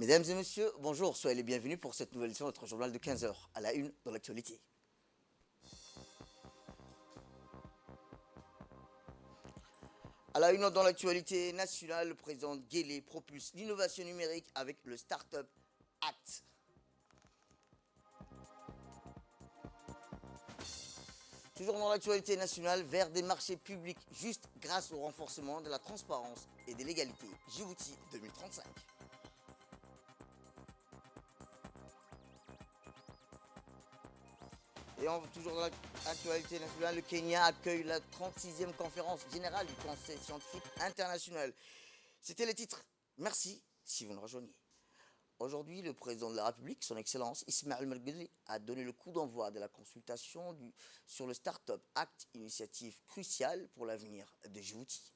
Mesdames et messieurs, bonjour, soyez les bienvenus pour cette nouvelle édition de notre journal de 15 heures, à la une dans l'actualité. À la une dans l'actualité nationale, le président Guélé propulse l'innovation numérique avec le Startup Act. Toujours dans l'actualité nationale, vers des marchés publics justes grâce au renforcement de la transparence et de l'égalité. Djibouti 2035. Et toujours dans l'actualité nationale, le Kenya accueille la 36e conférence générale du Conseil scientifique international. C'était les titres. Merci si vous nous rejoignez. Aujourd'hui, le président de la République, son Excellence Ismaël Mergeli, a donné le coup d'envoi de la consultation sur le Startup Act, initiative cruciale pour l'avenir de Djibouti.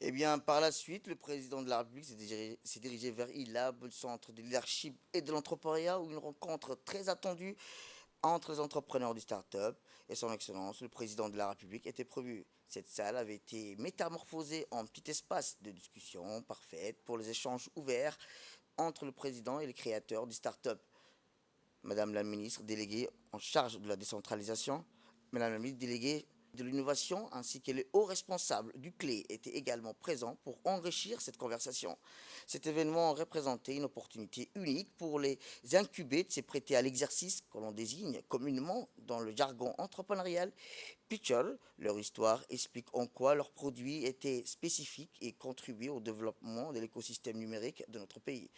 Eh bien, par la suite, le président de la République s'est dirigé vers ILAB, le centre de leadership et de l'entrepreneuriat, où une rencontre très attendue entre les entrepreneurs du start-up et son Excellence, le président de la République, était prévue. Cette salle avait été métamorphosée en petit espace de discussion parfaite pour les échanges ouverts entre le président et les créateurs du start-up. Madame la ministre déléguée en charge de la décentralisation, Madame la ministre déléguée de l'innovation ainsi que les hauts responsables du CLE étaient également présents pour enrichir cette conversation. Cet événement représentait une opportunité unique pour les incubés de se prêter à l'exercice que l'on désigne communément dans le jargon entrepreneurial pitcher. Leur histoire explique en quoi leurs produits étaient spécifiques et contribuaient au développement de l'écosystème numérique de notre pays.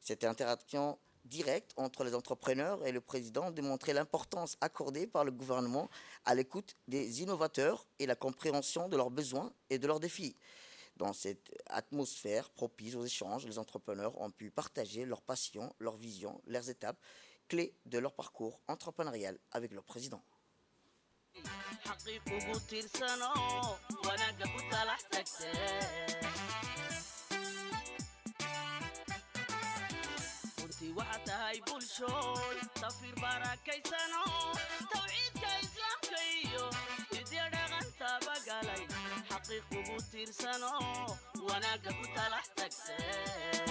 Cette interaction direct entre les entrepreneurs et le président démontrait l'importance accordée par le gouvernement à l'écoute des innovateurs et la compréhension de leurs besoins et de leurs défis. Dans cette atmosphère propice aux échanges, les entrepreneurs ont pu partager leurs passions, leurs visions, leurs étapes clés de leur parcours entrepreneurial avec leur président. waxaad tahay bulshooy tafir barakaysano tawciidka islaamka iyo hidya dhaqantaba galay xaqiiq ugu tiirsano wanaagga ku talax tagtee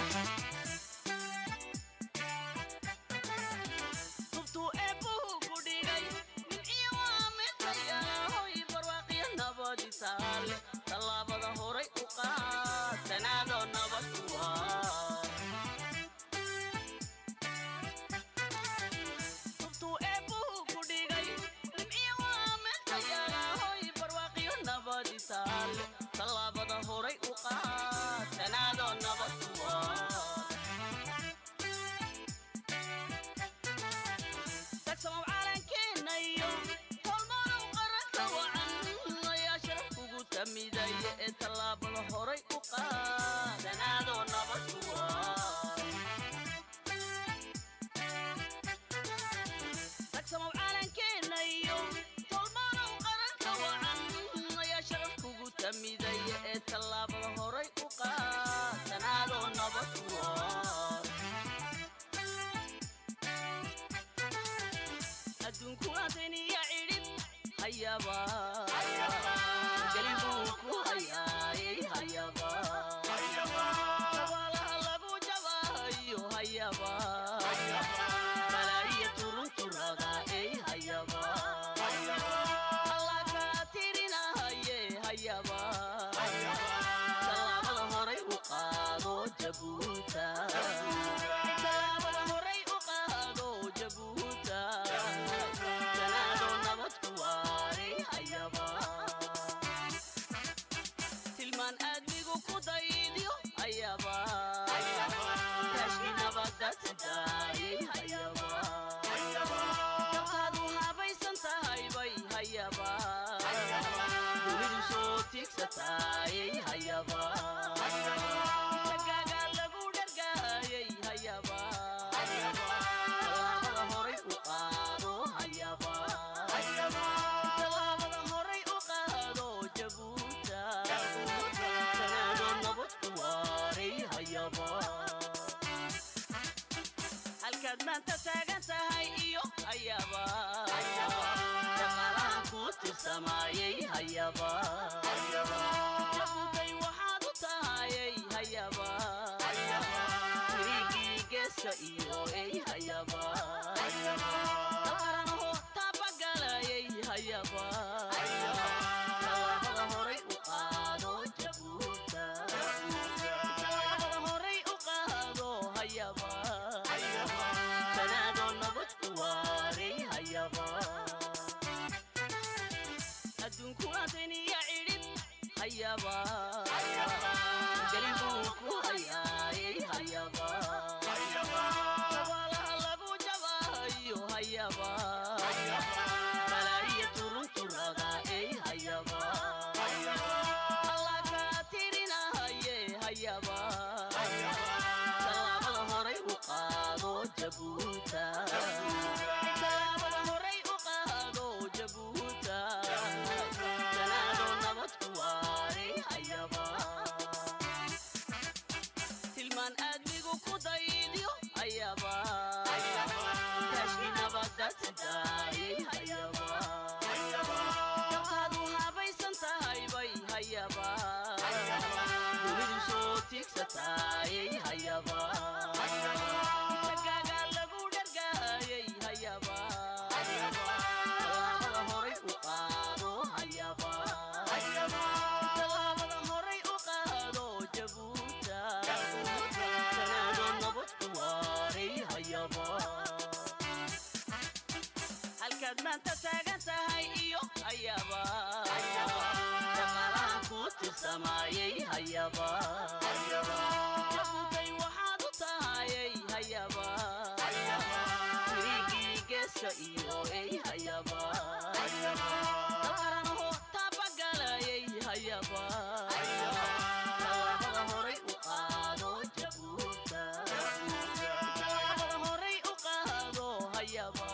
tubtuu eebbuhu ku dhigay nimciyo waa midaya hoy barwaaqiyo nabadisaale tallaabada horay u qaad tanaadoo nabad ku waa saale tallaabada horay u qaad tanaadoo nabad ku waar tagsamow caalankeenna iyo tolmanow qaranka wacan ayaa sharaf kugu tamidaya ee tallaabada horay u qaad tanaadoo nabad ku waar tagsamow caalankeenna iyo tolmanow qaranka wacan ayaa sharaf kugu tamidaya ee tallaabada horay u qaad tanaadoo nabad ku waar adduunkuna daniya cidhib hayaba gelibuu ku hayaayay hayaba dabaalaha lagu jabahayo hayaba balaa'iya turunturada ey hayaba allah kaa tirinahaye hayaba tallaabada horay u qaado jabuuta tallaabada horay u qaado jabuuta tanaadoo nabad ku waaray hayaba tilmaan aadmigu ku daydiyo hayaba taashkii nabadda sidaayay hayaba dabkaadu habaysan tahay bay hayaba dunidu soo tiigsataayay hayaba tagaaga lagu dhargaayay hayaba tallaabada horay u qaado hayaba tallaabada horay u qaado jabuuta tanaadoo nabad ku waaray hayaba halkaad maanta taagan tahay iyo hayaba dhaqaalahan ku tirsamaayay hayaba jabuutay waxaad u tahayay hayaba tirigii geeska iyo ey hayaba dalqaranaho taabagalayay hayaba tallaabada horay u qaado jabuuta tallaabada horay u qaado hayaba tanaadoo nabad ku waaray hayaba adduunkuna daniya cidhib hayaba gelibuu ku hayaayay hayaba dabaalaha lagu jabahayo hayaba balaa'iya turunturada ey hayaba allah kaa tirinahaye hayaba tallaabada horay u qaado jabuuta tallaabada horay u qaado jabuuta tanaadoo nabad ku waaray hayaba tilmaan aadmigu ku daydiyo hayaba taashkii nabadda sidaayay hayaba dabkaadu habaysan tahay bay hayaba dunidu soo tiigsataayay hayaba tagaaga lagu dhargaayay hayaba tallaabada horay u qaado hayaba tallaabada horay u qaado jabuuta tanaadoo nabad ku waaray hayaba halkaad maanta taagan tahay iyo hayaba dhaqaalahan ku tirsamaayay hayaba jabuutay waxaad u tahayay hayaba tirigii geeska iyo ey hayaba dalqaranaho taabagalayay hayaba tallaabada horay u qaado jabuuta tallaabada horay u qaado hayaba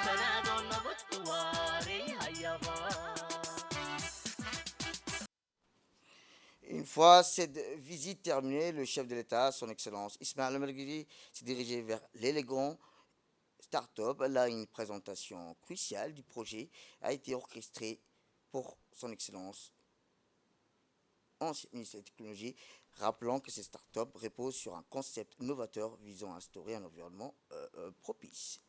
tanaadoo nabad ku waaray hayaba Une fois cette visite terminée, le chef de l'État, son Excellence Ismaël Omar Guelleh, s'est dirigé vers l'élégant start-up. Là, une présentation cruciale du projet a été orchestrée pour son Excellence, ancien ministre de la Technologie, rappelant que ces start-up reposent sur un concept novateur visant à instaurer un environnement propice.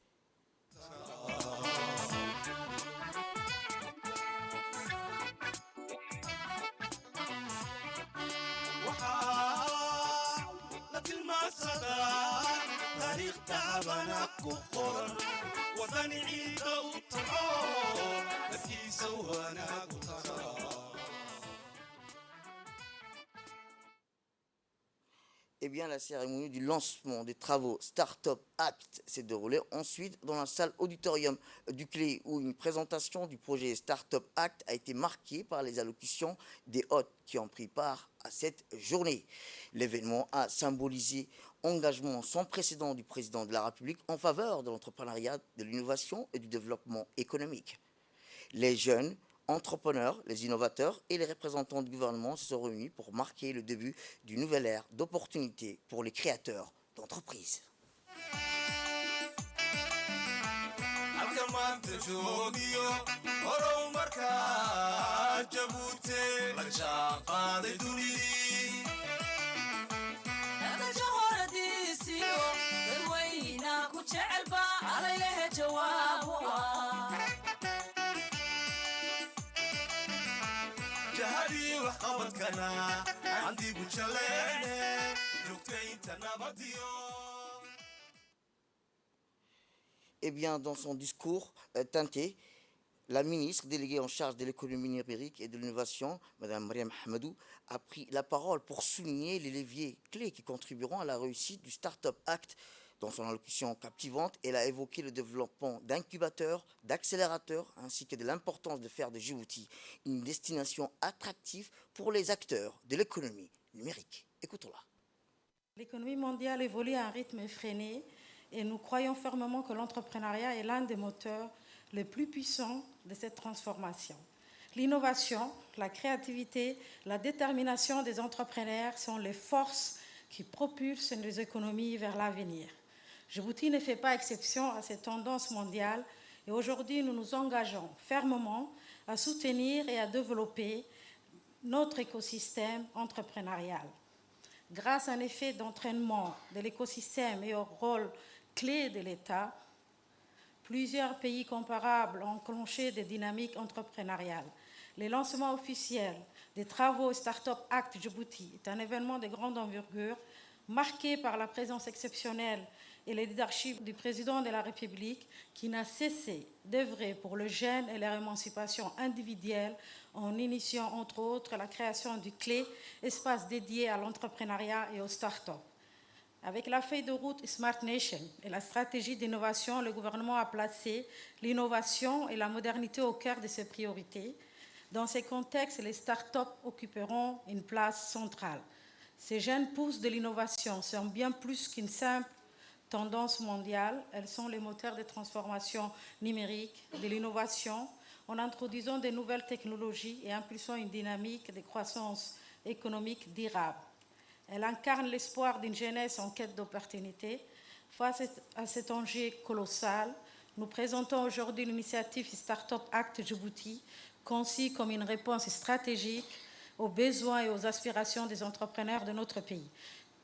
تاريخ تعبنا كقرن وطني عيد وطعام نفي سوانا كترى bien, la cérémonie du lancement des travaux Startup Act s'est déroulée ensuite dans la salle auditorium du Clé, où une présentation du projet Startup Act a été marquée par les allocutions des hôtes qui ont pris part à cette journée. L'événement a symbolisé engagement sans précédent du président de la République en faveur de l'entrepreneuriat, de l'innovation et du développement économique. Les jeunes entrepreneurs, les innovateurs et les représentants du gouvernement se sont réunis pour marquer le début d'une nouvelle ère d'opportunités pour les créateurs d'entreprises. Eh bien, dans son discours teinté, la ministre déléguée en charge de l'économie numérique et de l'innovation, Mme Mariam Hamadou, a pris la parole pour souligner les leviers clés qui contribueront à la réussite du Startup Act. Dans son allocution captivante, elle a évoqué le développement d'incubateurs, d'accélérateurs, ainsi que de l'importance de faire de Djibouti une destination attractive pour les acteurs de l'économie numérique. Écoutons-la. L'économie mondiale évolue à un rythme effréné et nous croyons fermement que l'entrepreneuriat est l'un des moteurs les plus puissants de cette transformation. L'innovation, la créativité, la détermination des entrepreneurs sont les forces qui propulsent les économies vers l'avenir. Djibouti ne fait pas exception à ces tendances mondiales et aujourd'hui nous nous engageons fermement à soutenir et à développer notre écosystème entrepreneurial. Grâce à un effet d'entraînement de l'écosystème et au rôle clé de l'État, plusieurs pays comparables ont enclenché des dynamiques entrepreneuriales. Le lancement officiel des travaux Startup Act Djibouti est un événement de grande envergure, marqué par la présence exceptionnelle et le leadership du président de la République qui n'a cessé d'œuvrer pour le jeune et leur émancipation individuelle en initiant entre autres la création du Clé, espace dédié à l'entrepreneuriat et aux start-up. Avec la feuille de route Smart Nation et la stratégie d'innovation, le gouvernement a placé l'innovation et la modernité au cœur de ses priorités. Dans ces contextes, les start-up occuperont une place centrale. Ces jeunes pousses de l'innovation sont bien plus qu'une simple tendance mondiale. Elles sont les moteurs de transformation numérique, de l'innovation, en introduisant de nouvelles technologies et impulsant une dynamique de croissance économique durable. Elle incarne l'espoir d'une jeunesse en quête d'opportunités. Face à cet enjeu colossal, nous présentons aujourd'hui l'initiative Startup Act Djibouti, conçue comme une réponse stratégique aux besoins et aux aspirations des entrepreneurs de notre pays.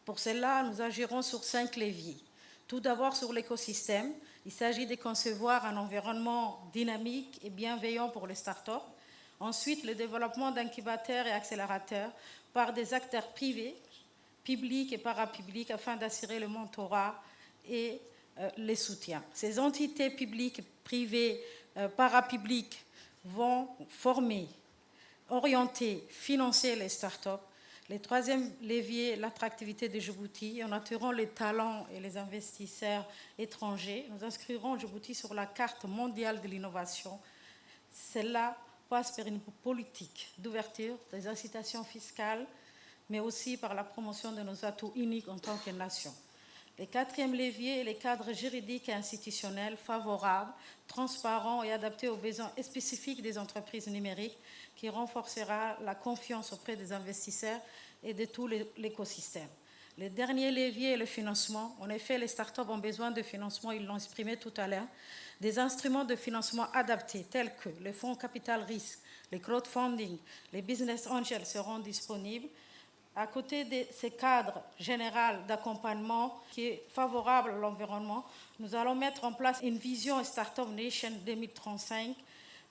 Pour cela, nous agirons sur 5 leviers. Tout d'abord, sur l'écosystème, il s'agit de concevoir un environnement dynamique et bienveillant pour les startups. Ensuite, le développement d'incubateurs et accélérateurs par des acteurs privés, publics et parapublics, afin d'assurer le mentorat et les soutiens. Ces entités publiques, privées, parapubliques vont former, orienter, financer les startups. Le troisième levier, l'attractivité de Djibouti. En attirant les talents et les investisseurs étrangers, nous inscrirons Djibouti sur la carte mondiale de l'innovation. Cela passe par une politique d'ouverture, des incitations fiscales, mais aussi par la promotion de nos atouts uniques en tant que nation. Le quatrième levier est le cadre juridique et institutionnel favorable, transparent et adapté aux besoins spécifiques des entreprises numériques, qui renforcera la confiance auprès des investisseurs et de tout l'écosystème. Le dernier levier est le financement. En effet, les startups ont besoin de financement, ils l'ont exprimé tout à l'heure. Des instruments de financement adaptés tels que le fonds capital risque, le crowdfunding, les business angels seront disponibles. À côté de ce cadre général d'accompagnement qui est favorable à l'environnement, nous allons mettre en place une vision Startup Nation 2035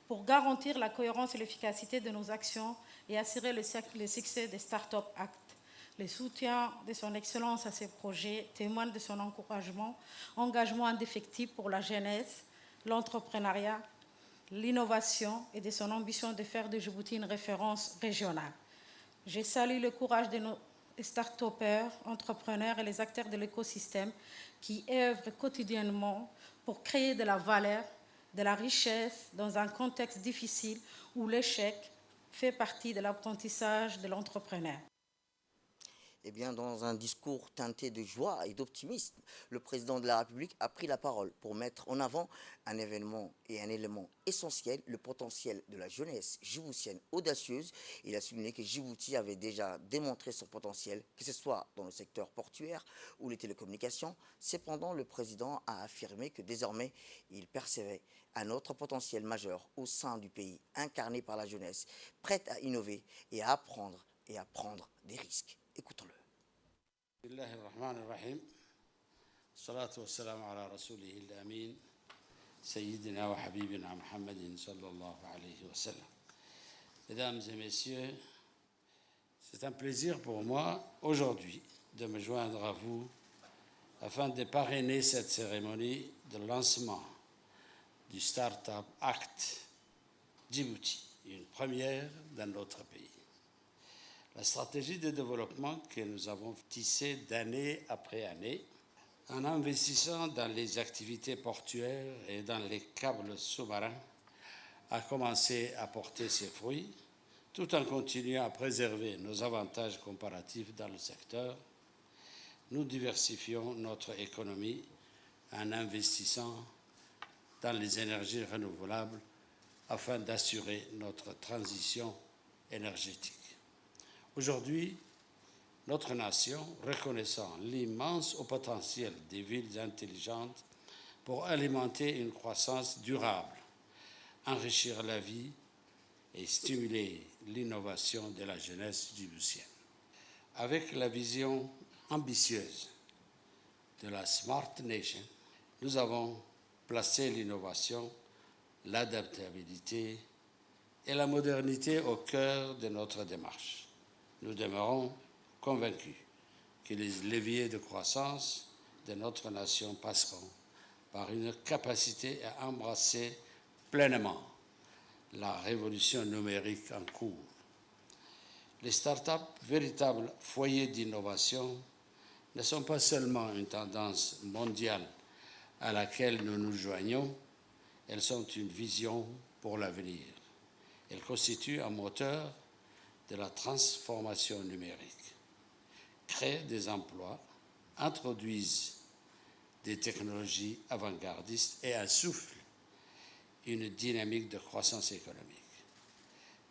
pour garantir la cohérence et l'efficacité de nos actions et assurer le succès des Startup Act. Le soutien de son excellence à ces projets témoigne de son engagement indéfectible pour la jeunesse, l'entrepreneuriat, l'innovation et de son ambition de faire de Djibouti une référence régionale. Je salue le courage de nos start-upers, entrepreneurs et les acteurs de l'écosystème qui œuvrent quotidiennement pour créer de la valeur, de la richesse dans un contexte difficile où l'échec fait partie de l'apprentissage de l'entrepreneur. Eh bien, dans un discours teinté de joie et d'optimisme, le président de la République a pris la parole pour mettre en avant un événement et un élément essentiel, le potentiel de la jeunesse djiboutienne audacieuse. Il a souligné que Djibouti avait déjà démontré son potentiel, que ce soit dans le secteur portuaire ou les télécommunications. Cependant, le président a affirmé que désormais, il percevait un autre potentiel majeur au sein du pays, incarné par la jeunesse, prête à innover et à apprendre et à prendre des risques. Écoutons-le. بسم الله الرحمن الرحيم الصلاة والسلام على رسوله الأمين سيدنا وحبيبنا محمد صلى الله عليه وسلم. Mesdames et messieurs, c'est un plaisir pour moi aujourd'hui de me joindre à vous afin de parrainer cette cérémonie de lancement du Startup Act Djibouti, une première dans notre pays. La stratégie de développement que nous avons tissée d'année après année, en investissant dans les activités portuaires et dans les câbles sous-marins, a commencé à porter ses fruits, tout en continuant à préserver nos avantages comparatifs dans le secteur. Nous diversifions notre économie en investissant dans les énergies renouvelables afin d'assurer notre transition énergétique. Aujourd'hui, notre nation, reconnaissant l'immense potentiel des villes intelligentes pour alimenter une croissance durable, enrichir la vie et stimuler l'innovation de la jeunesse djiboutienne. Avec la vision ambitieuse de la Smart Nation, nous avons placé l'innovation, l'adaptabilité et la modernité au cœur de notre démarche. Nous demeurons convaincus que les leviers de croissance de notre nation passeront par une capacité à embrasser pleinement la révolution numérique en cours. Les startups, véritables foyers d'innovation, ne sont pas seulement une tendance mondiale à laquelle nous nous joignons, elles sont une vision pour l'avenir. Elles constituent un moteur de la transformation numérique, créent des emplois, introduisent des technologies avant-gardistes et insoufflent une dynamique de croissance économique.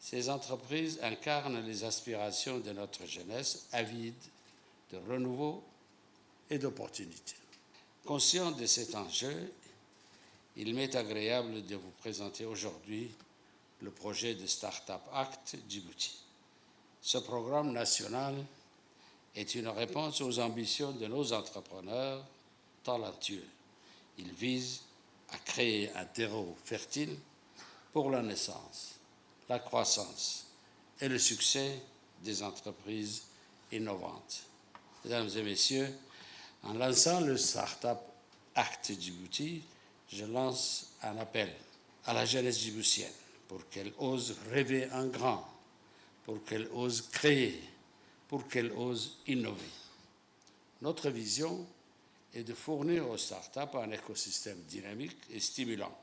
Ces entreprises incarnent les aspirations de notre jeunesse avide de renouveau et d'opportunités. Conscient de cet enjeu, il m'est agréable de vous présenter aujourd'hui le projet de Startup Act Djibouti. Ce programme national est une réponse aux ambitions de nos entrepreneurs talentueux. Il vise à créer un terreau fertile pour la naissance, la croissance et le succès des entreprises innovantes. Mesdames et messieurs, en lançant le Startup Act Djibouti, je lance un appel à la jeunesse djiboutienne pour qu'elle ose rêver en grand, pour qu'elle ose créer, pour qu'elle ose innover. Notre vision est de fournir aux startups un écosystème dynamique et stimulant,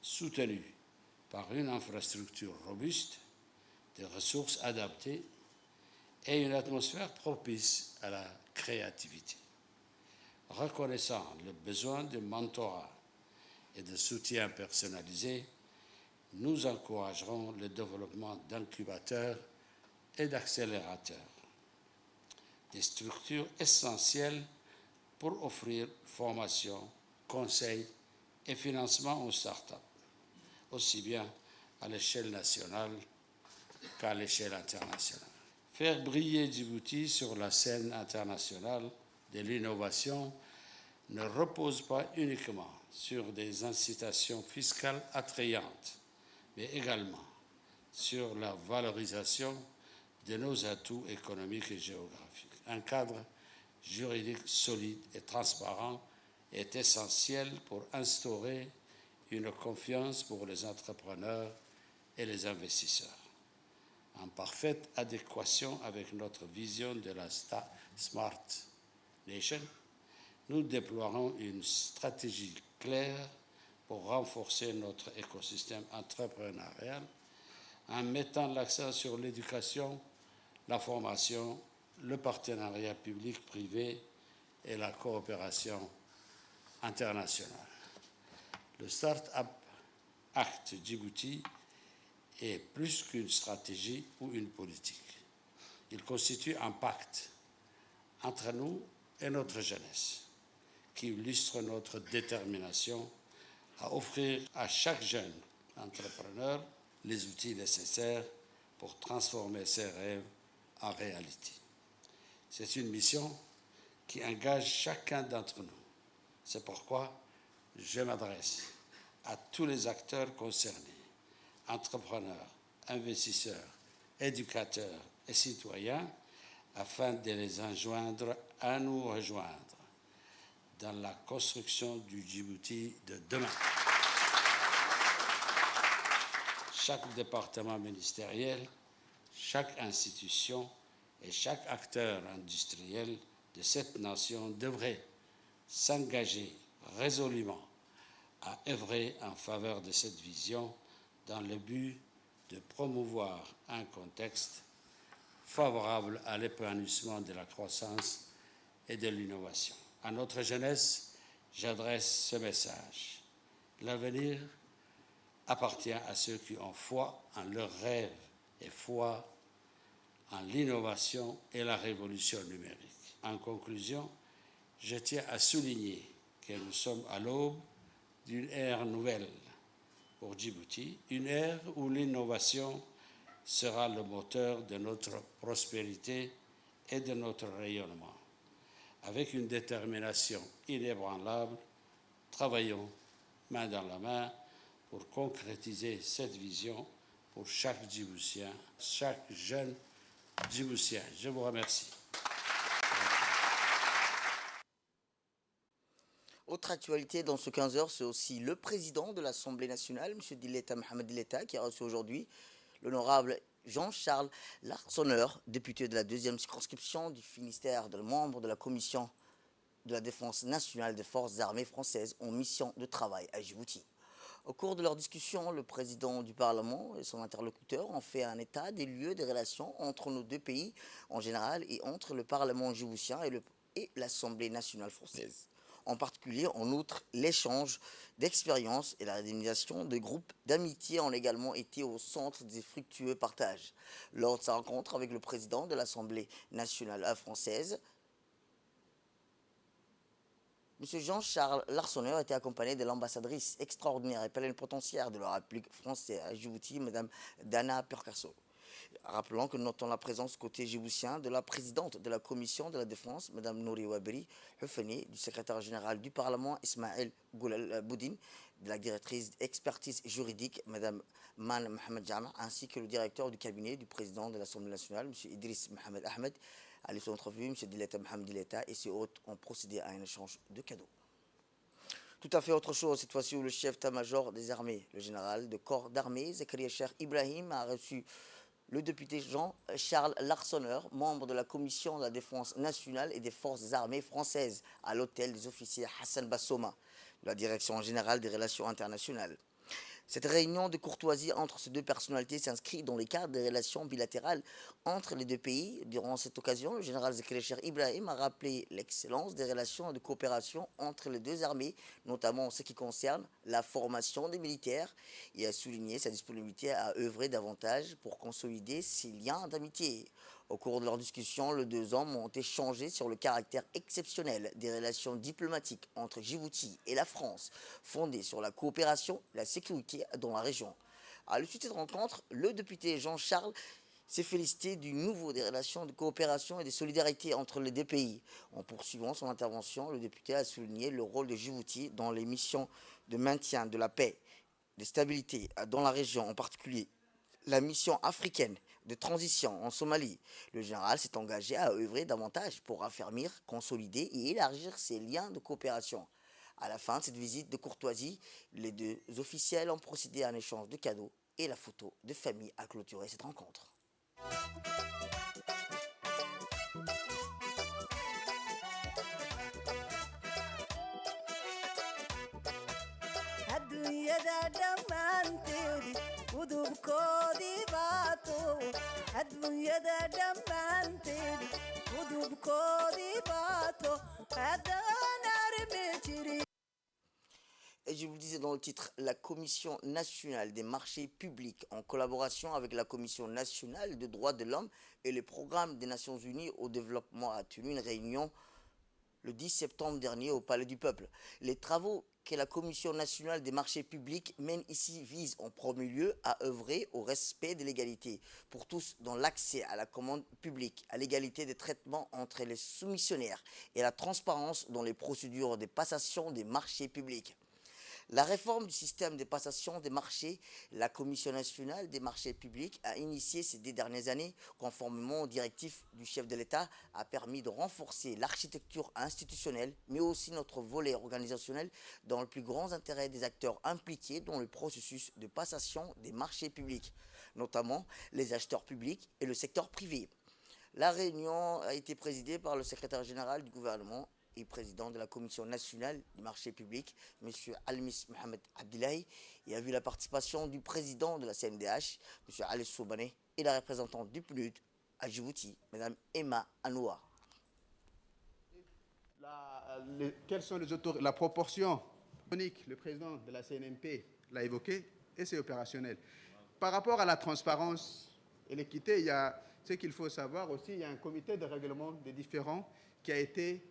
soutenu par une infrastructure robuste, des ressources adaptées et une atmosphère propice à la créativité. Reconnaissant le besoin de mentorat et de soutien personnalisé, nous encouragerons le développement d'incubateurs et d'accélérateurs, des structures essentielles pour offrir formation, conseils et financement aux startups, aussi bien à l'échelle nationale qu'à l'échelle internationale. Faire briller Djibouti sur la scène internationale de l'innovation ne repose pas uniquement sur des incitations fiscales attrayantes, mais également sur la valorisation de nos atouts économiques et géographiques. Un cadre juridique solide et transparent est essentiel pour instaurer une confiance pour les entrepreneurs et les investisseurs. en parfaite adéquation avec notre vision de la Smart Nation. Nous déploierons une stratégie claire pour renforcer notre écosystème entrepreneurial en mettant l'accent sur l'éducation, la formation, le partenariat public-privé et la coopération internationale. Le Start-up Act Djibouti est plus qu'une stratégie ou une politique. Il constitue un pacte entre nous et notre jeunesse qui illustre notre détermination à offrir à chaque jeune entrepreneur les outils nécessaires pour transformer ses rêves en réalité. C'est une mission qui engage chacun d'entre nous. C'est pourquoi je m'adresse à tous les acteurs concernés, entrepreneurs, investisseurs, éducateurs et citoyens, afin de les enjoindre à nous rejoindre dans la construction du Djibouti de demain. Chaque département ministériel, chaque institution et chaque acteur industriel de cette nation devrait s'engager résolument à œuvrer en faveur de cette vision dans le but de promouvoir un contexte favorable à l'épanouissement de la croissance et de l'innovation. À notre jeunesse, j'adresse ce message. L'avenir appartient à ceux qui ont foi en leurs rêves et foi en l'innovation et la révolution numérique. En conclusion, je tiens à souligner que nous sommes à l'aube d'une ère nouvelle pour Djibouti, une ère où l'innovation sera le moteur de notre prospérité et de notre rayonnement. Avec une détermination inébranlable, travaillons main dans la main pour concrétiser cette vision pour chaque Djiboutien, chaque jeune Djiboutien. Je vous remercie. Autre actualité dans ce 15h, c'est aussi le président de l'Assemblée nationale, M. Dileta Mohamed Dileta, qui a reçu aujourd'hui l'honorable Jean-Charles Larsonneur, député de la 2e circonscription du Finistère, membre de la commission de la défense nationale des forces armées françaises en mission de travail à Djibouti. Au cours de leur discussion, le président du Parlement et son interlocuteur ont fait un état des lieux des relations entre nos deux pays en général et entre le Parlement djiboutien et l'Assemblée nationale française. En particulier, en outre, l'échange d'expériences et la réalisation de groupes d'amitié ont également été au centre des fructueux partages. Lors de sa rencontre avec le président de l'Assemblée nationale française, M. Jean-Charles Larsonneur a été accompagné de l'ambassadrice extraordinaire et plénipotentiaire de la République française à Djibouti, Mme Dana Percasso. Rappelons que notons la présence côté djiboutien de la présidente de la commission de la défense, Mme Nouri Waberi Hufeni, du secrétaire général du Parlement, Ismaël Goulal Boudine, de la directrice d'expertise juridique, Mme Man Mohamed Jama, ainsi que le directeur du cabinet du président de l'Assemblée nationale, M. Idriss Mohamed Ahmed. À l'issue de l'entrevue, M. Dileta Mohamed Dileta et ses hôtes ont procédé à un échange de cadeaux. Tout à fait autre chose, cette fois-ci où le chef d'état-major des armées, le général de corps d'armée, Zakaria Cheikh Ibrahim, a reçu le député Jean-Charles Larsonneur, membre de la commission de la défense nationale et des forces armées françaises, à l'hôtel des officiers Hassan Bassoma, de la direction générale des relations internationales. Cette réunion de courtoisie entre ces deux personnalités s'inscrit dans le cadre des relations bilatérales entre les deux pays. Durant cette occasion, le général Zakaria Cheikh Ibrahim a rappelé l'excellence des relations de coopération entre les deux armées, notamment en ce qui concerne la formation des militaires, et a souligné sa disponibilité à œuvrer davantage pour consolider ces liens d'amitié. Au cours de leur discussion, les deux hommes ont échangé sur le caractère exceptionnel des relations diplomatiques entre Djibouti et la France, fondées sur la coopération et la sécurité dans la région. À l'issue de cette rencontre, le député Jean-Charles s'est félicité du nouveau des relations de coopération et de solidarité entre les deux pays. En poursuivant son intervention, le député a souligné le rôle de Djibouti dans les missions de maintien de la paix, de stabilité dans la région, en particulier la mission africaine de transition en Somalie. Le général s'est engagé à œuvrer davantage pour affermir, consolider et élargir ces liens de coopération. À la fin de cette visite de courtoisie, les deux officiels ont procédé à un échange de cadeaux et la photo de famille a clôturé cette rencontre. adduunyada dhammaanteedi udubkoodii baato adduunyada dhammaanteedi udubkoodii baato haddaan armi jirin. Et je vous le disais dans le titre, la Commission nationale des marchés publics, en collaboration avec la Commission nationale des droits de l'homme et le Programme des Nations Unies au développement, a tenu une réunion le 10 septembre dernier au Palais du Peuple. Les travaux que la Commission nationale des marchés publics mène ici visent en premier lieu à œuvrer au respect de l'égalité pour tous dans l'accès à la commande publique, à l'égalité des traitements entre les soumissionnaires et à la transparence dans les procédures de passation des marchés publics. La réforme du système de passation des marchés, la Commission nationale des marchés publics a initié ces 10 dernières années, conformément aux directives du chef de l'État, a permis de renforcer l'architecture institutionnelle, mais aussi notre volet organisationnel dans le plus grand intérêt des acteurs impliqués dans le processus de passation des marchés publics, notamment les acheteurs publics et le secteur privé. La réunion a été présidée par le secrétaire général du gouvernement et président de la Commission nationale du marché public, M. Almis Mohamed Abdillahi, et a vu la participation du président de la CNDH, M. Ali Soubane, et la représentante du PNUD à Djibouti, Mme Emma Anoua. Quelles sont la proportion unique, le président de la CNMP l'a évoqué, et c'est opérationnel. Par rapport à la transparence et l'équité, il y a ce qu'il faut savoir aussi, il y a un comité de règlement des différends qui a été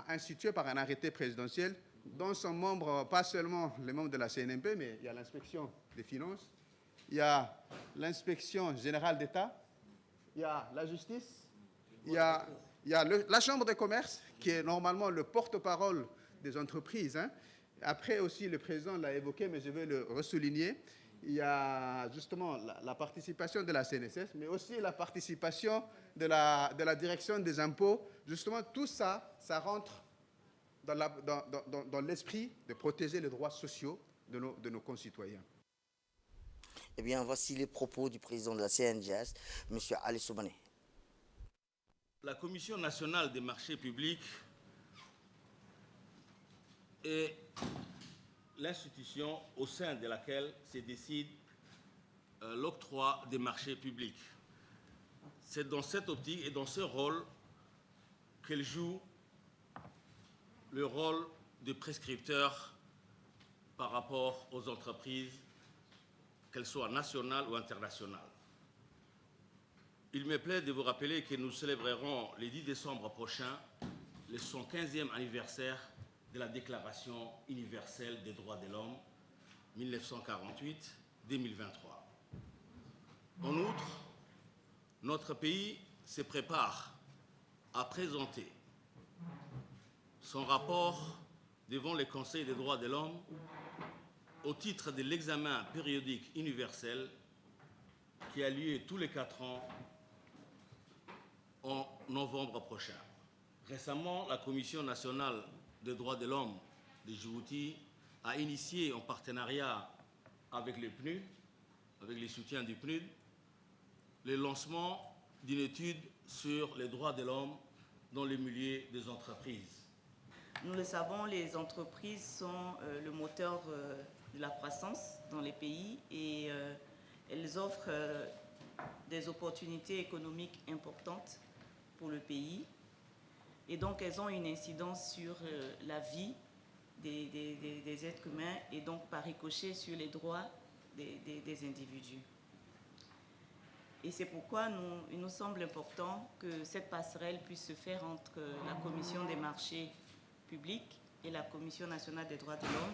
institué par un arrêté présidentiel dont sont membres pas seulement les membres de la CNMP, mais il y a l'inspection des finances, il y a l'inspection générale d'État, il y a la justice, il y a la Chambre de commerce, qui est normalement le porte-parole des entreprises. Après aussi, le président l'a évoqué, mais je vais le ressouligner. Il y a justement la participation de la CNSS, mais aussi la participation de la direction des impôts. Justement, tout ça, ça rentre dans l'esprit de protéger les droits sociaux de nos concitoyens. Eh bien, voici les propos du président de la CNDH, M. Ali Soubane. La Commission nationale des marchés publics est l'institution au sein de laquelle se décide l'octroi des marchés publics. C'est dans cette optique et dans ce rôle qu'elle joue le rôle de prescripteur par rapport aux entreprises, qu'elles soient nationales ou internationales. Il me plaît de vous rappeler que nous célébrerons le 10 décembre prochain le 115e anniversaire de la Déclaration universelle des droits de l'homme 1948-2023. En outre, notre pays se prépare à présenter son rapport devant le Conseil des droits de l'homme au titre de l'examen périodique universel qui a lieu tous les 4 ans en novembre prochain. Récemment, la Commission nationale des droits de l'homme de Djibouti a initié en partenariat avec le PNUD, avec les soutiens du PNUD, le lancement d'une étude sur les droits de l'homme dans le milieu des entreprises. Nous le savons, les entreprises sont le moteur de la croissance dans les pays et elles offrent des opportunités économiques importantes pour le pays. Et donc, elles ont une incidence sur la vie des êtres humains et donc par ricochet sur les droits des individus. Et c'est pourquoi il nous semble important que cette passerelle puisse se faire entre la Commission des marchés publics et la Commission nationale des droits de l'homme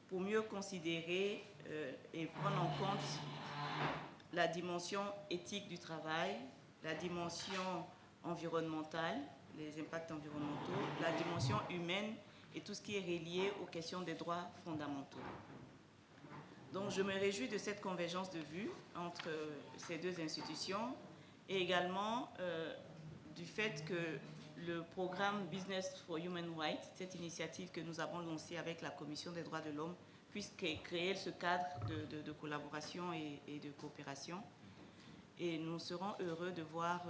pour mieux considérer et prendre en compte la dimension éthique du travail, la dimension environnementale, les impacts environnementaux, la dimension humaine et tout ce qui est relié aux questions des droits fondamentaux. Donc je me réjouis de cette convergence de vues entre ces deux institutions et également du fait que le programme Business for Human Rights, cette initiative que nous avons lancée avec la Commission des droits de l'homme, puisse créer ce cadre de collaboration et de coopération. Et nous serons heureux de voir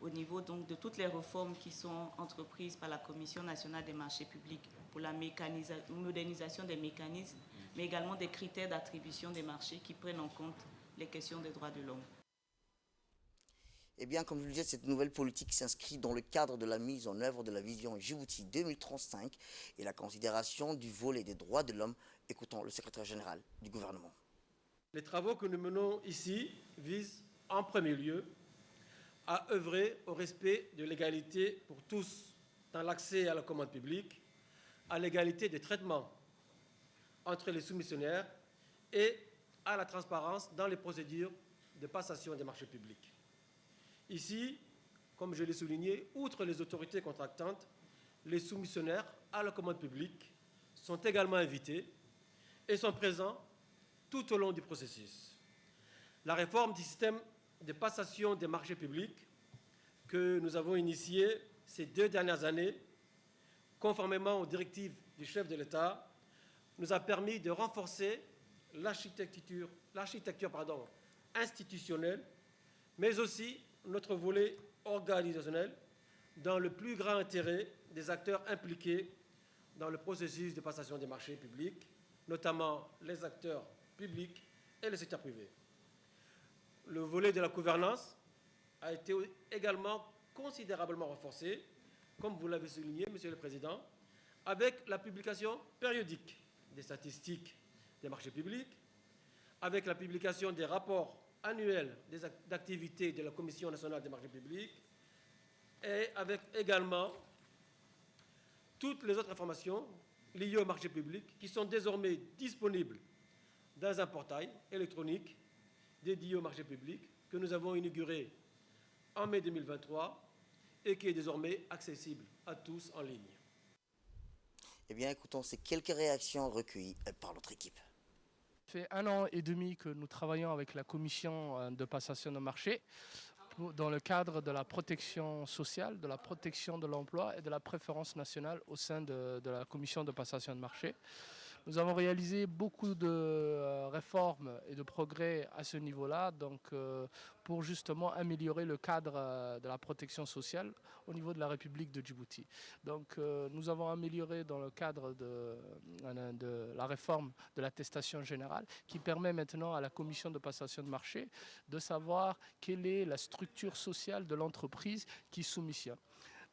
au niveau donc, de toutes les réformes qui sont entreprises par la Commission nationale des marchés publics pour la modernisation des mécanismes, mais également des critères d'attribution des marchés qui prennent en compte les questions des droits de l'homme. Eh bien, comme je le disais, cette nouvelle politique s'inscrit dans le cadre de la mise en œuvre de la vision Djibouti 2035 et la considération du volet des droits de l'homme. Écoutons le secrétaire général du gouvernement. Les travaux que nous menons ici visent en premier lieu à œuvrer au respect de l'égalité pour tous dans l'accès à la commande publique, à l'égalité de traitement entre les soumissionnaires et à la transparence dans les procédures de passation des marchés publics. Ici, comme je l'ai souligné, outre les autorités contractantes, les soumissionnaires à la commande publique sont également invités et sont présents tout au long du processus. La réforme du système de passation des marchés publics que nous avons initiée ces 2 dernières années, conformément aux directives du chef de l'État, nous a permis de renforcer l'architecture institutionnelle, mais aussi notre volet organisationnel dans le plus grand intérêt des acteurs impliqués dans le processus de passation des marchés publics, notamment les acteurs publics et le secteur privé. Le volet de la gouvernance a été également considérablement renforcé, comme vous l'avez souligné, Monsieur le Président, avec la publication périodique des statistiques des marchés publics, avec la publication des rapports annuels d'activité de la Commission nationale des marchés publics et avec également toutes les autres informations liées aux marchés publics qui sont désormais disponibles dans un portail électronique dédié aux marchés publics que nous avons inauguré en mai 2023 et qui est désormais accessible à tous en ligne. Eh bien, écoutons ces quelques réactions recueillies par notre équipe. Ça fait 1 an et demi que nous travaillons avec la commission de passation de marché dans le cadre de la protection sociale, de la protection de l'emploi et de la préférence nationale au sein de la commission de passation de marché. Nous avons réalisé beaucoup de réformes et de progrès à ce niveau-là, donc pour justement améliorer le cadre de la protection sociale au niveau de la République de Djibouti. Donc nous avons amélioré dans le cadre de la réforme de l'attestation générale qui permet maintenant à la commission de passation de marché de savoir quelle est la structure sociale de l'entreprise qui soumissionne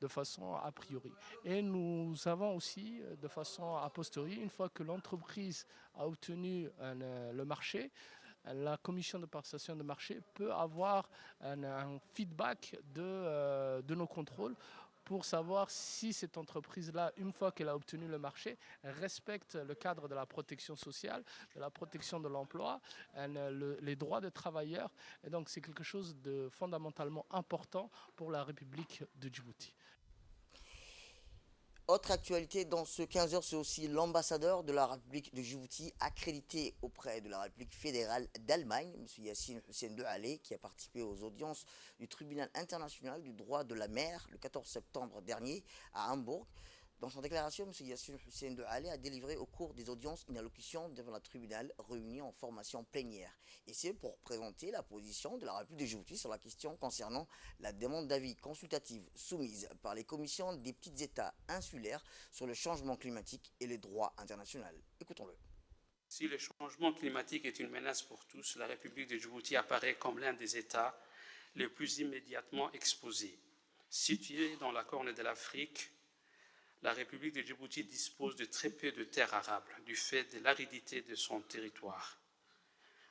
de façon a priori. Et nous avons aussi, de façon a posteriori, une fois que l'entreprise a obtenu le marché, la commission de passation de marché peut avoir un feedback de nos contrôles pour savoir si cette entreprise-là, une fois qu'elle a obtenu le marché, respecte le cadre de la protection sociale, de la protection de l'emploi, les droits des travailleurs. Et donc c'est quelque chose de fondamentalement important pour la République de Djibouti. Autre actualité dans ce 15h, c'est aussi l'ambassadeur de la République de Djibouti accrédité auprès de la République fédérale d'Allemagne, M. Yassine Hussein Dehale, qui a participé aux audiences du tribunal international du droit de la mer le 14 septembre dernier à Hambourg. Dans son déclaration, M. Yassine Hussein Dehale a délivré au cours des audiences une allocution devant le tribunal réuni en formation plénière. Et c'est pour présenter la position de la République de Djibouti sur la question concernant la demande d'avis consultative soumise par les commissions des petits États insulaires sur le changement climatique et les droits internationaux. Écoutons-le. Si le changement climatique est une menace pour tous, la République de Djibouti apparaît comme l'un des États les plus immédiatement exposés. Située dans la Corne de l'Afrique, la République de Djibouti dispose de très peu de terres arables du fait de l'aridité de son territoire.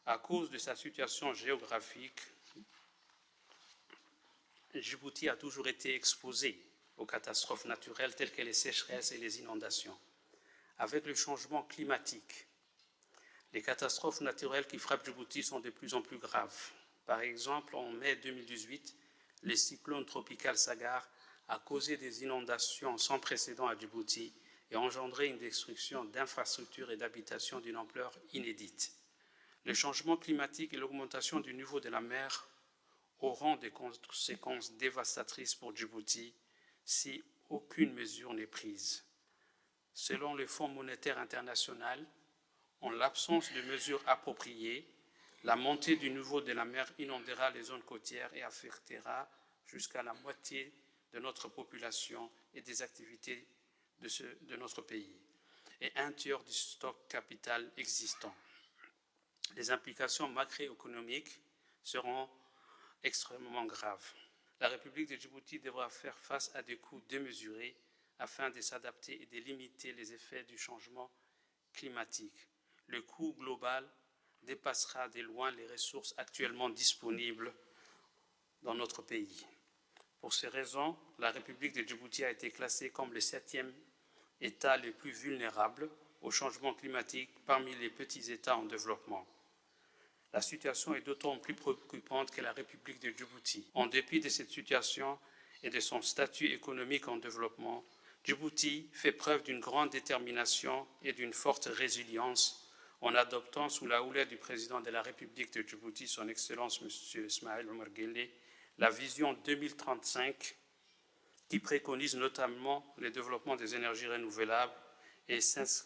À cause de sa situation géographique, Djibouti a toujours été exposé aux catastrophes naturelles telles que les sécheresses et les inondations. Avec le changement climatique, les catastrophes naturelles qui frappent Djibouti sont de plus en plus graves. Par exemple, en mai 2018, le cyclone tropical Sagar a causé des inondations sans précédent à Djibouti et engendré une destruction d'infrastructures et d'habitations d'une ampleur inédite. Le changement climatique et l'augmentation du niveau de la mer auront des conséquences dévastatrices pour Djibouti si aucune mesure n'est prise. Selon le Fonds monétaire international, en l'absence de mesures appropriées, La montée du niveau de la mer inondera les zones côtières et affectera jusqu'à la moitié de notre population et des activités de notre pays, et un tiers du stock capital existant. Les implications macroéconomiques seront extrêmement graves. La République de Djibouti devra faire face à des coûts démesurés afin de s'adapter et de limiter les effets du changement climatique. Le coût global dépassera de loin les ressources actuellement disponibles dans notre pays. Pour ces raisons, la République de Djibouti a été classée comme le 7e État le plus vulnérable au changement climatique parmi les petits États en développement. La situation est d'autant plus préoccupante que la République de Djibouti, en dépit de cette situation et de son statut économique en développement, Djibouti fait preuve d'une grande détermination et d'une forte résilience en adoptant sous la houlette du président de la République de Djibouti, son Excellence M. Ismaël Omar Guelleh, la vision 2035 qui préconise notamment le développement des énergies renouvelables et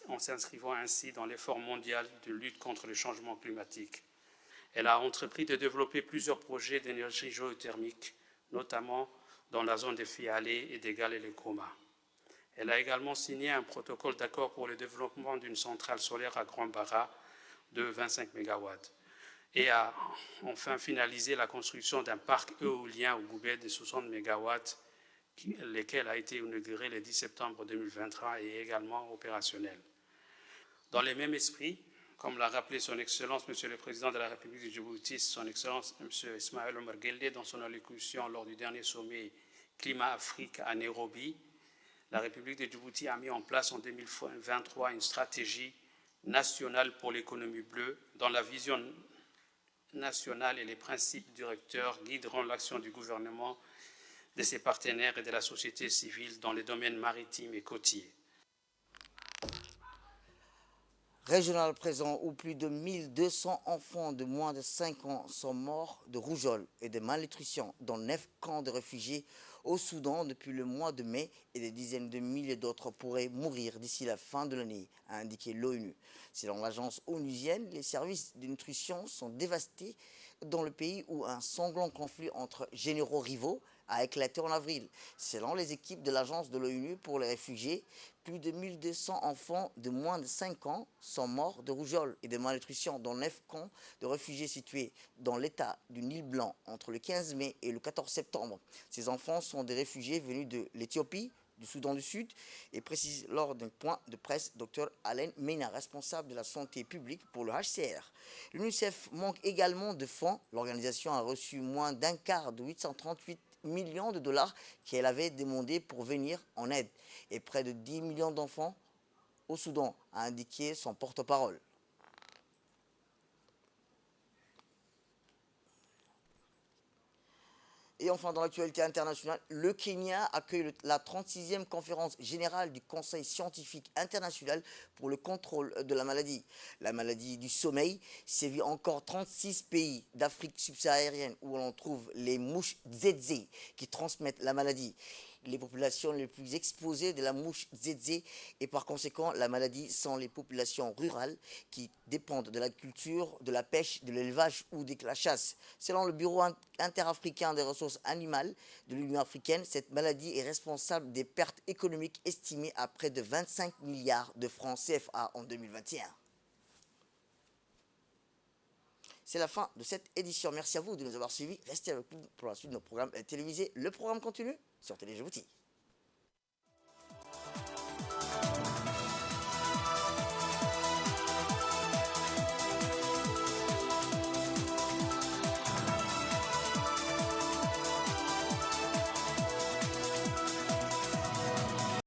en s'inscrivant ainsi dans l'effort mondial de lutte contre le changement climatique. Elle a entrepris de développer plusieurs projets d'énergie géothermique, notamment dans la zone des Fialé et des Galles-les-Coma. Elle a également signé un protocole d'accord pour le développement d'une centrale solaire à Grand Barra de 25 MW et a enfin finalisé la construction d'un parc éolien au Goubet de 60 MW, lequel a été inauguré le 10 septembre 2023 et est également opérationnel. Dans le même esprit, comme l'a rappelé son Excellence, Monsieur le Président de la République de Djibouti, son Excellence, Monsieur Ismaël Omar Guelleh, dans son allocution lors du dernier sommet Climat-Afrique à Nairobi, la République de Djibouti a mis en place en 2023 une stratégie nationale pour l'économie bleue, dont la vision nationale et les principes directeurs guideront l'action du gouvernement, de ses partenaires et de la société civile dans les domaines maritimes et côtiers. Régional présent où plus de 1200 enfants de moins de 5 ans sont morts de rougeole et de malnutrition dans 9 camps de réfugiés au Soudan depuis le mois de mai, et des dizaines de milliers d'autres pourraient mourir d'ici la fin de l'année, a indiqué l'ONU. Selon l'agence onusienne, les services de nutrition sont dévastés dans le pays où un sanglant conflit entre généraux rivaux a éclaté en avril. Selon les équipes de l'agence de l'ONU pour les réfugiés, plus de 1200 enfants de moins de 5 ans sont morts de rougeole et de malnutrition dans 9 camps de réfugiés situés dans l'état du Nil Blanc entre le 15 mai et le 14 septembre. Ces enfants sont des réfugiés venus de l'Éthiopie, du Soudan du Sud, et précise lors d'un point de presse Dr Alain Mena, responsable de la santé publique pour le HCR. L'UNICEF manque également de fonds. L'organisation a reçu moins d'un quart de 838 millions de dollars qu'elle avait demandé pour venir en aide, et près de 10 millions d'enfants au Soudan, a indiqué son porte-parole. Et enfin, dans l'actualité internationale, le Kenya accueille la 36e conférence générale du Conseil scientifique international pour le contrôle de la maladie. La maladie du sommeil sévit encore 36 pays d'Afrique subsaharienne où l'on trouve les mouches tsetse qui transmettent la maladie. Les populations les plus exposées de la mouche tsetse et par conséquent la maladie sont les populations rurales qui dépendent de la culture, de la pêche, de l'élevage ou de la chasse. Selon le Bureau interafricain des ressources animales de l'Union africaine, cette maladie est responsable des pertes économiques estimées à près de 25 milliards de francs CFA en 2021. C'est la fin de cette édition. Merci à vous de nous avoir suivis. Restez avec nous pour la suite de nos programmes télévisés. Le programme continue sur Télé Djibouti.